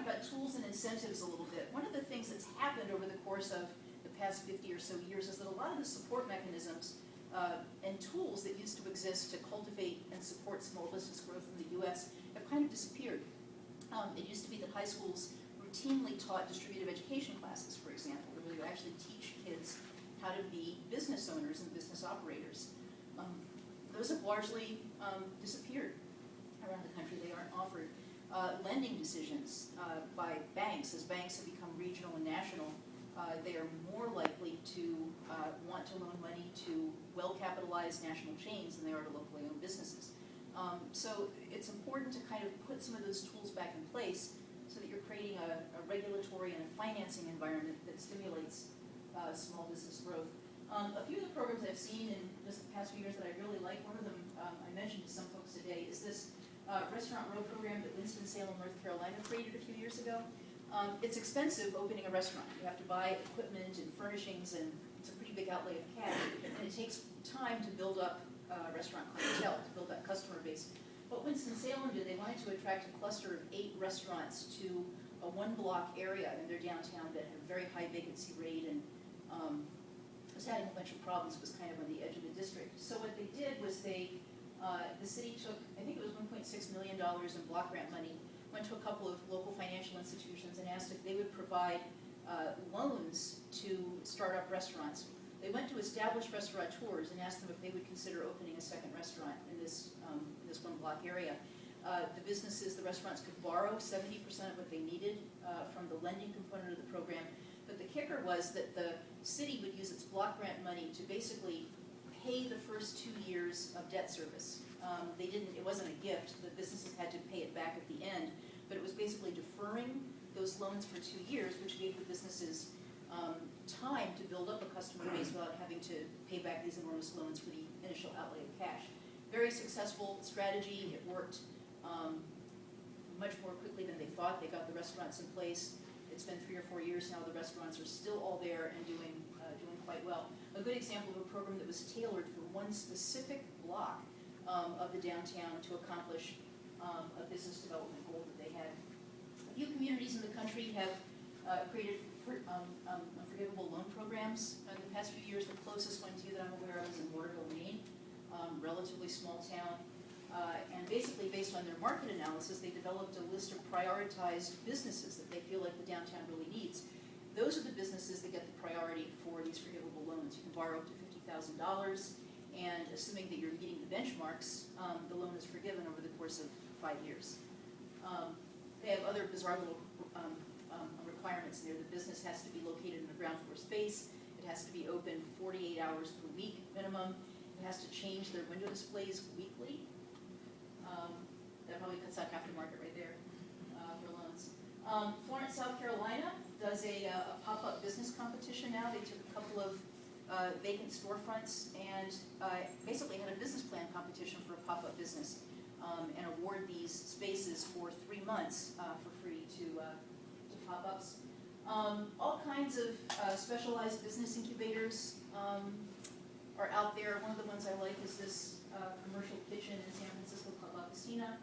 about tools and incentives a little bit. One of the things that's happened over the course of the past 50 or so years is that a lot of the support mechanisms and tools that used to exist to cultivate and support small business growth in the U.S. have kind of disappeared. It used to be that high schools routinely taught distributive education classes, for example, where you actually teach kids how to be business owners and business operators. Those have largely disappeared around the country. They aren't offered. Lending decisions by banks, as banks have become regional and national, they are more likely to want to loan money to well-capitalized national chains than they are to locally owned businesses. So it's important to kind of put some of those tools back in place so that you're creating a regulatory and a financing environment that stimulates small business growth. A few of the programs I've seen in just the past few years that I really like, one of them I mentioned to some folks today, is this Restaurant Row program that Winston-Salem, North Carolina created a few years ago. It's expensive opening a restaurant. You have to buy equipment and furnishings, and it's a pretty big outlay of cash. And it takes time to build up restaurant clientele, to build that customer base. What Winston-Salem did, they wanted to attract a cluster of 8 restaurants to a one-block area in their downtown that had a very high vacancy rate and was having a bunch of problems. It was kind of on the edge of the district. So what they did was the city took, I think it was $1.6 million in block grant money, went to a couple of local financial institutions and asked if they would provide loans to start up restaurants. They went to established restaurateurs and asked them if they would consider opening a second restaurant in this one block area. The businesses, the restaurants could borrow 70% of what they needed from the lending component of the program. But the kicker was that the city would use its block grant money to basically pay the first 2 years of debt service. It wasn't a gift. The businesses had to pay it back at the end, but it was basically deferring those loans for 2 years, which gave the businesses time to build up a customer base without having to pay back these enormous loans for the initial outlay of cash. Very successful strategy. It worked much more quickly than they thought. They got the restaurants in place. It's been 3 or 4 years now. The restaurants are still all there and doing quite well. A good example of a program that was tailored for one specific block of the downtown to accomplish a business development goal that they had. A few communities in the country have created forgivable loan programs. In the past few years, the closest one to you that I'm aware of is in Waterville, Maine, relatively small town. And basically, based on their market analysis, they developed a list of prioritized businesses that they feel like the downtown really needs. Those are the businesses that get the priority for these forgivable loans. You can borrow up to $50,000, and assuming that you're meeting the benchmarks, the loan is forgiven over the course of 5 years. They have other bizarre little requirements in there. The business has to be located in a ground floor space. It has to be open 48 hours per week minimum. It has to change their window displays weekly. That probably cuts out half the market right there for loans. Florence, South Carolina does a pop-up business competition now. They took a couple of vacant storefronts and basically had a business plan competition for a pop-up business and award these spaces for 3 months for free to pop-ups. All kinds of specialized business incubators are out there. One of the ones I like is this commercial kitchen in San Francisco called La Cocina.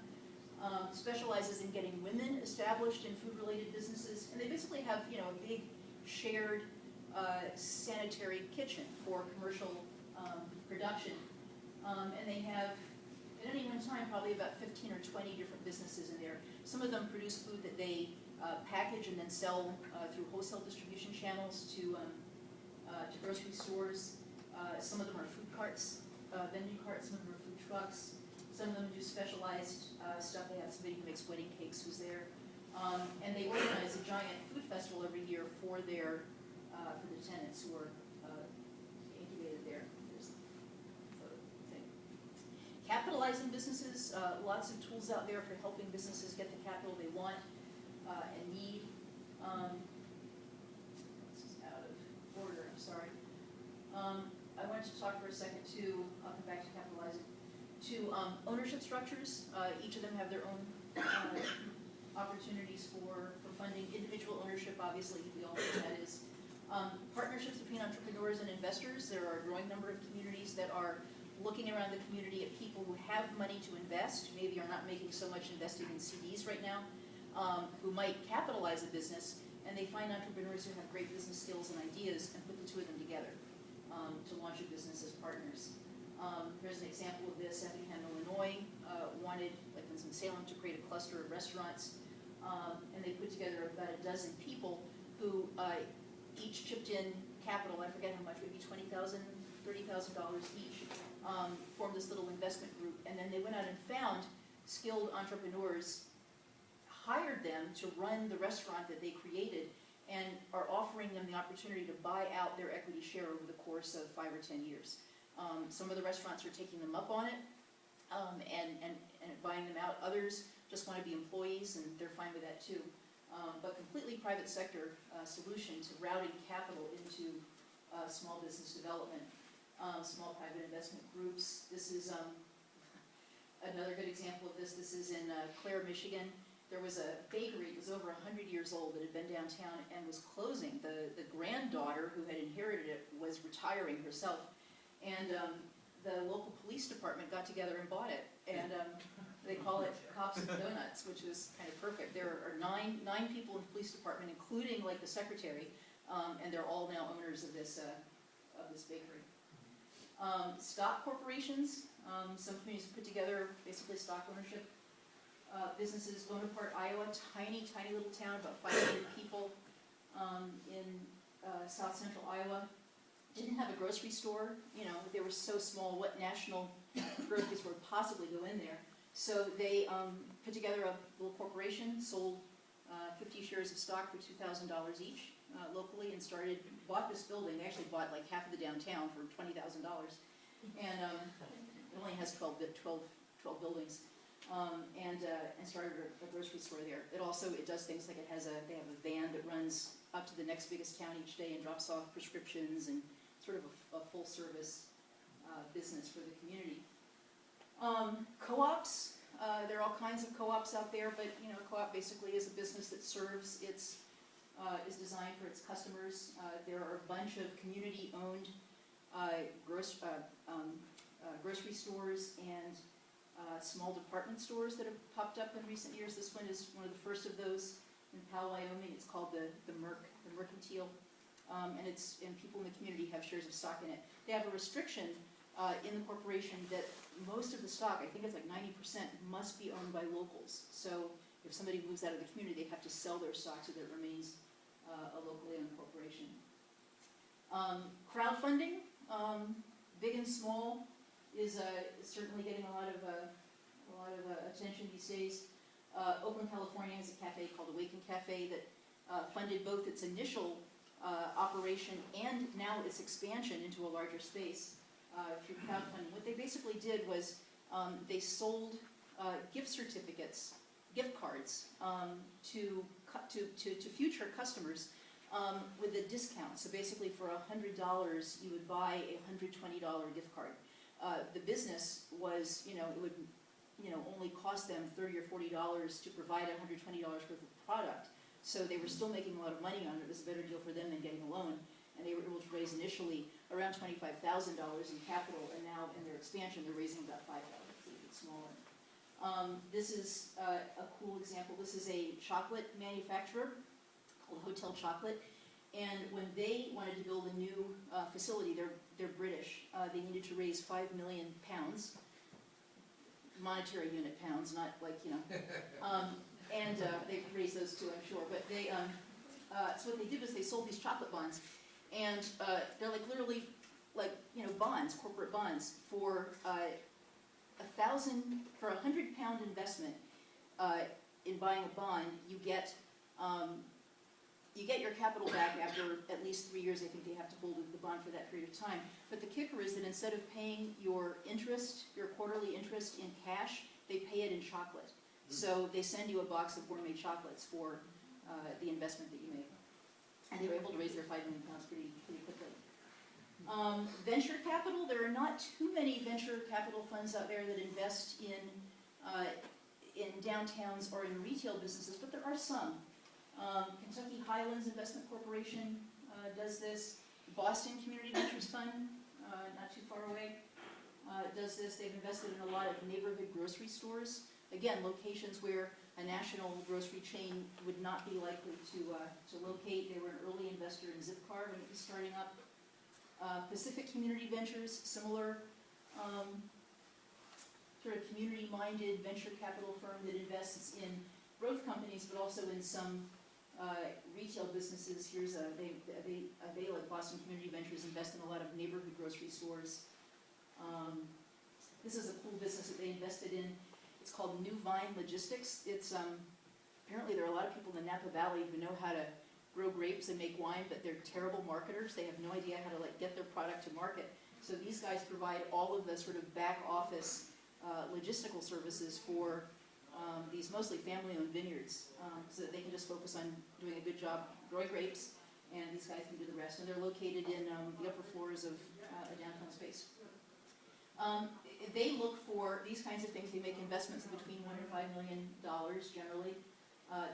Specializes in getting women established in food-related businesses, and they basically have a big shared sanitary kitchen for commercial production, and they have at any one time probably about 15 or 20 different businesses in there. Some of them produce food that they package and then sell through wholesale distribution channels to grocery stores. Some of them are food carts, vending carts. Some of them are food trucks. Some of them do specialized stuff. They have somebody who makes wedding cakes who's there. And they organize a giant food festival every year for the tenants who are incubated there. There's the thing. Capitalizing businesses, lots of tools out there for helping businesses get the capital they want and need. This is out of order, I'm sorry. I wanted to talk for a second too, I'll come back to capitalizing, to ownership structures. Each of them have their own opportunities for funding. Individual ownership, obviously, we all know what that is. Partnerships between entrepreneurs and investors. There are a growing number of communities that are looking around the community at people who have money to invest, maybe are not making so much investing in CDs right now, who might capitalize a business, and they find entrepreneurs who have great business skills and ideas and put the two of them together to launch a business as partners. Here's an example of this. Effingham, Illinois wanted, like Winston-Salem, to create a cluster of restaurants, and they put together about a dozen people who each chipped in capital, I forget how much, maybe $20,000, $30,000 each, formed this little investment group, and then they went out and found skilled entrepreneurs, hired them to run the restaurant that they created, and are offering them the opportunity to buy out their equity share over the course of 5 or 10 years. Some of the restaurants are taking them up on it and buying them out. Others just want to be employees, and they're fine with that too. But completely private sector solution to routing capital into small business development, small private investment groups. This is another good example of this. This is in Clare, Michigan. There was a bakery, it was over 100 years old, that had been downtown and was closing. The granddaughter who had inherited it was retiring herself. And the local police department got together and bought it. And they call it Cops and Donuts, which was kind of perfect. There are nine people in the police department, including like the secretary, and they're all now owners of this bakery. Stock corporations, some communities put together basically stock ownership. Businesses, Bonaparte, Iowa, tiny little town, about 500 people in south central Iowa. Didn't have a grocery store. You know, they were so small, what national grocery store would possibly go in there? So they put together a little corporation, sold 50 shares of stock for $2,000 each locally, and bought this building. They actually bought like half of the downtown for $20,000, and it only has 12 buildings. And started a grocery store there. It does things like they have a van that runs up to the next biggest town each day and drops off prescriptions, and sort of a full service business for the community. Co-ops, there are all kinds of co-ops out there, but you know, a co-op basically is a business that serves is designed for its customers. There are a bunch of community-owned grocery stores and small department stores that have popped up in recent years. This one is one of the first of those in Powell, Wyoming. It's called the Mercantile, and people in the community have shares of stock in it. They have a restriction in the corporation that most of the stock, I think it's like 90%, must be owned by locals. So if somebody moves out of the community, they have to sell their stock so that it remains a locally owned corporation. Crowdfunding, big and small, is certainly getting a lot of attention these days. Oakland, California has a cafe called Awaken Cafe that funded both its initial operation and now its expansion into a larger space through crowdfunding. What they basically did was they sold gift certificates, gift cards to future customers with a discount. So basically, for $100, you would buy a $120 gift card. The business was, it would, only cost them $30 or $40 to provide $120 worth of product. So they were still making a lot of money on it. It was a better deal for them than getting a loan. And they were able to raise initially around $25,000 in capital, and now in their expansion, they're raising about $5,000, it's a little bit smaller. This is a cool example. This is a chocolate manufacturer called Hotel Chocolate. And when they wanted to build a new facility, they're British. They needed to raise £5 million, monetary unit pounds, not like, and they raised those too, I'm sure. But they, so what they did was they sold these chocolate bonds, and they're like literally like, bonds, corporate bonds, for for a £100 investment in buying a bond, you get your capital back after at least 3 years. I think they have to hold the bond for that period of time. But the kicker is that instead of paying your interest, your quarterly interest in cash, they pay it in chocolate. So they send you a box of gourmet chocolates for the investment that you make. And they were able to raise their £5 million pretty quickly. Venture capital, there are not too many venture capital funds out there that invest in downtowns or in retail businesses, but there are some. Kentucky Highlands Investment Corporation does this. Boston Community Ventures Fund, not too far away, does this. They've invested in a lot of neighborhood grocery stores. Again, locations where a national grocery chain would not be likely to locate. They were an early investor in Zipcar when it was starting up. Pacific Community Ventures, similar sort of community-minded venture capital firm that invests in growth companies, but also in some retail businesses. Here's they like Boston Community Ventures, invest in a lot of neighborhood grocery stores. This is a cool business that they invested in. It's called New Vine Logistics. It's apparently there are a lot of people in the Napa Valley who know how to grow grapes and make wine, but they're terrible marketers. They have no idea how to get their product to market. So these guys provide all of the sort of back office logistical services for these mostly family-owned vineyards, so that they can just focus on doing a good job growing grapes, and these guys can do the rest. And they're located in the upper floors of a downtown space. They look for these kinds of things. They make investments of between $1 and $5 million generally.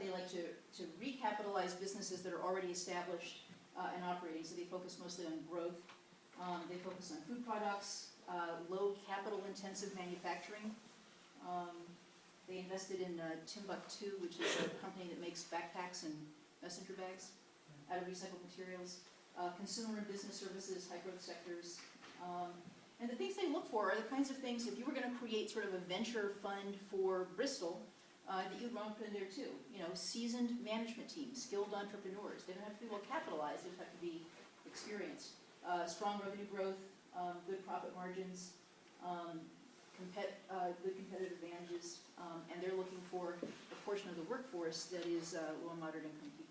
They like to recapitalize businesses that are already established and operating, so they focus mostly on growth. They focus on food products, low capital intensive manufacturing. They invested in Timbuktu, which is a company that makes backpacks and messenger bags out of recycled materials. Consumer and business services, high growth sectors. And the things they look for are the kinds of things, if you were going to create sort of a venture fund for Bristol, that you'd want to put in there too. You know, seasoned management teams, skilled entrepreneurs. They don't have to be well capitalized, they just have to be experienced. Strong revenue growth, good profit margins, good competitive advantages, and they're looking for a portion of the workforce that is low and moderate income people.